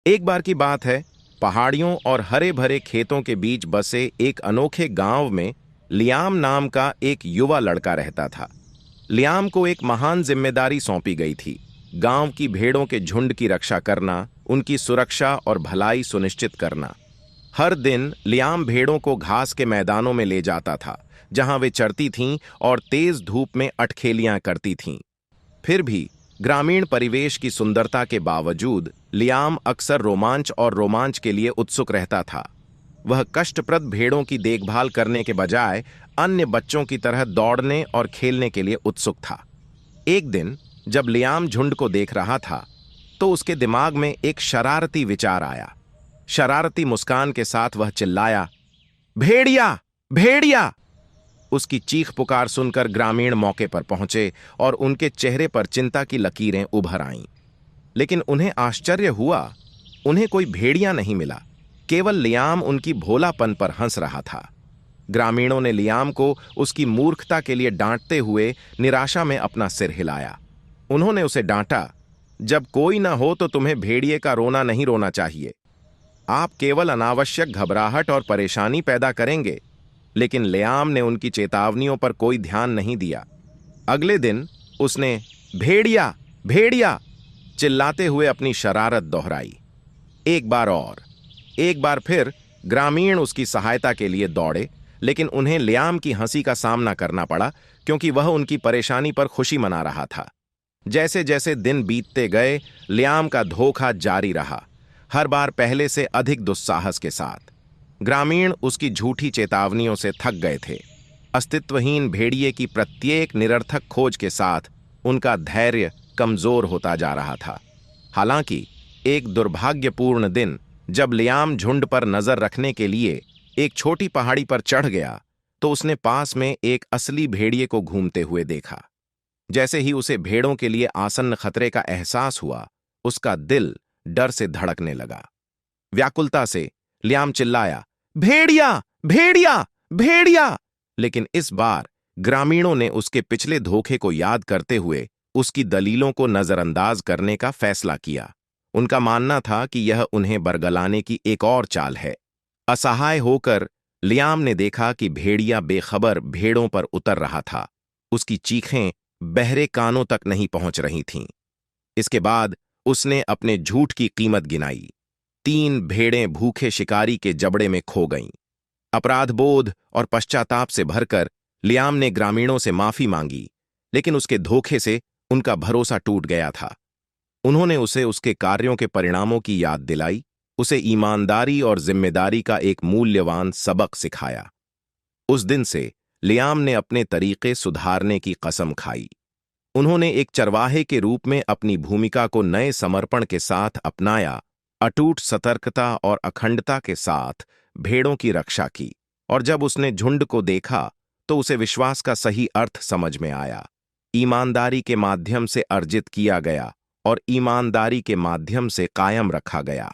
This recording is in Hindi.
एक बार की बात है, पहाड़ियों और हरे भरे खेतों के बीच बसे एक अनोखे गांव में लियाम नाम का एक युवा लड़का रहता था। लियाम को एक महान जिम्मेदारी सौंपी गई थी। गांव की भेड़ों के झुंड की रक्षा करना, उनकी सुरक्षा और भलाई सुनिश्चित करना। हर दिन लियाम भेड़ों को घास के मैदानों में ले जाता था, जहां वे चरती थीं और तेज धूप में अटखेलियां करती थीं। फिर भी ग्रामीण परिवेश की सुंदरता के बावजूद लियाम अक्सर रोमांच के लिए उत्सुक रहता था। वह कष्टप्रद भेड़ों की देखभाल करने के बजाय अन्य बच्चों की तरह दौड़ने और खेलने के लिए उत्सुक था। एक दिन जब लियाम झुंड को देख रहा था, तो उसके दिमाग में एक शरारती विचार आया। शरारती मुस्कान के साथ वह चिल्लाया, भेड़िया, भेड़िया! उसकी चीख पुकार सुनकर ग्रामीण मौके पर पहुंचे और उनके चेहरे पर चिंता की लकीरें उभर आईं। लेकिन उन्हें आश्चर्य हुआ, उन्हें कोई भेड़िया नहीं मिला। केवल लियाम उनकी भोलापन पर हंस रहा था। ग्रामीणों ने लियाम को उसकी मूर्खता के लिए डांटते हुए निराशा में अपना सिर हिलाया। उन्होंने उसे डांटा, जब कोई ना हो तो तुम्हें भेड़िए का रोना नहीं रोना चाहिए। आप केवल अनावश्यक घबराहट और परेशानी पैदा करेंगे। लेकिन लियाम ने उनकी चेतावनियों पर कोई ध्यान नहीं दिया। अगले दिन उसने भेड़िया, भेड़िया चिल्लाते हुए अपनी शरारत दोहराई। एक बार और, एक बार फिर ग्रामीण उसकी सहायता के लिए दौड़े, लेकिन उन्हें लियाम की हंसी का सामना करना पड़ा, क्योंकि वह उनकी परेशानी पर खुशी मना रहा था। जैसे जैसे दिन बीतते गए, लियाम का धोखा जारी रहा, हर बार पहले से अधिक दुस्साहस के साथ। ग्रामीण उसकी झूठी चेतावनियों से थक गए थे। अस्तित्वहीन भेड़िए की प्रत्येक निरर्थक खोज के साथ उनका धैर्य कमजोर होता जा रहा था। हालांकि एक दुर्भाग्यपूर्ण दिन, जब लियाम झुंड पर नजर रखने के लिए एक छोटी पहाड़ी पर चढ़ गया, तो उसने पास में एक असली भेड़िए को घूमते हुए देखा। जैसे ही उसे भेड़ों के लिए आसन्न खतरे का एहसास हुआ, उसका दिल डर से धड़कने लगा। व्याकुलता से लियाम चिल्लाया, भेड़िया, भेड़िया, भेड़िया! लेकिन इस बार ग्रामीणों ने उसके पिछले धोखे को याद करते हुए उसकी दलीलों को नजरअंदाज करने का फैसला किया। उनका मानना था कि यह उन्हें बरगलाने की एक और चाल है। असहाय होकर लियाम ने देखा कि भेड़िया बेखबर भेड़ों पर उतर रहा था। उसकी चीखें बहरे कानों तक नहीं पहुंच रही थीं। इसके बाद उसने अपने झूठ की कीमत गिनाई। 3 भेड़ें भूखे शिकारी के जबड़े में खो गईं। अपराधबोध और पश्चाताप से भरकर लियाम ने ग्रामीणों से माफी मांगी, लेकिन उसके धोखे से उनका भरोसा टूट गया था। उन्होंने उसे उसके कार्यों के परिणामों की याद दिलाई, उसे ईमानदारी और जिम्मेदारी का एक मूल्यवान सबक सिखाया। उस दिन से लियाम ने अपने तरीके सुधारने की कसम खाई। उन्होंने एक चरवाहे के रूप में अपनी भूमिका को नए समर्पण के साथ अपनाया, अटूट सतर्कता और अखंडता के साथ भेड़ों की रक्षा की। और जब उसने झुंड को देखा, तो उसे विश्वास का सही अर्थ समझ में आया। ईमानदारी के माध्यम से अर्जित किया गया और ईमानदारी के माध्यम से कायम रखा गया।